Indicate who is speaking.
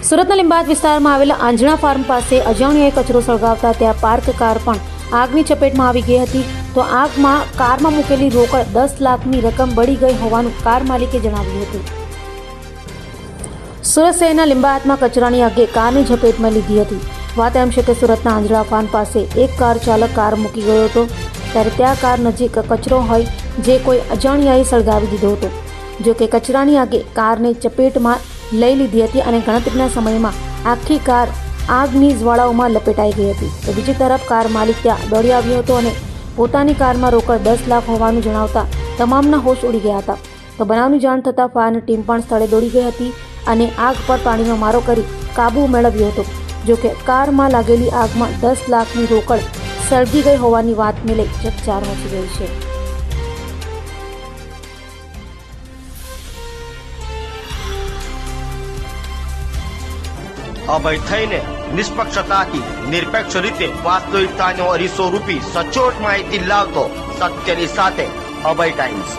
Speaker 1: સુરતના લીંબાદ વિસ્તારમાં આવેલા આંજણા ફાર્મ પાસે અજાણ્યાએ કચરો સળગાવતા ત્યાં પાર્ક કાર પણ આગની ચપેટમાં આવી ગઈ હતી. તો આગમાં કારમાં મૂકેલી રોકડ 10 લાખની રકમ બળી ગઈ હોવાનું કાર માલિકે જણાવ્યું હતું. સુરત શહેરના લીંબાદમાં કચરાની આગે કારની ઝપેટમાં લીધી હતી. વાત એમ છે કે સુરતના આંજણા ફાર્મ પાસે એક કાર ચાલક કાર મૂકી ગયો હતો ત્યારે ત્યાં કાર નજીક કચરો હોય જે કોઈ અજાણ્યાએ સળગાવી દીધો હતો. જો કે કચરાની આગે કારને ચપેટમાં લઈ લીધી હતી અને ગણતરીના સમયમાં આખી કાર આગની જ્વાળાઓમાં લપેટાઈ ગઈ હતી. તો બીજી તરફ કાર માલિક ત્યાં દોડી આવ્યો હતો અને પોતાની કારમાં રોકડ 10 લાખ હોવાનું જણાવતા તમામના હોશ ઉડી ગયા હતા. તો બનાવની જાણ થતાં ફાયરની ટીમ પણ સ્થળે દોડી ગઈ હતી અને આગ પર પાણીનો મારો કરી કાબુ મેળવ્યો હતો. જો કે કારમાં લાગેલી આગમાં 10 લાખની રોકડ સળગી ગઈ હોવાની વાતને લઈ ચકચાર મચી ગઈ છે.
Speaker 2: અભય થઈને નિષ્પક્ષતાથી નિરપેક્ષ રીતે વાસ્તવિકતાનો અરીસો રૂપી સચોટ માહિતી લાવતો સત્યની સાથે અભય ટાઈમ્સ.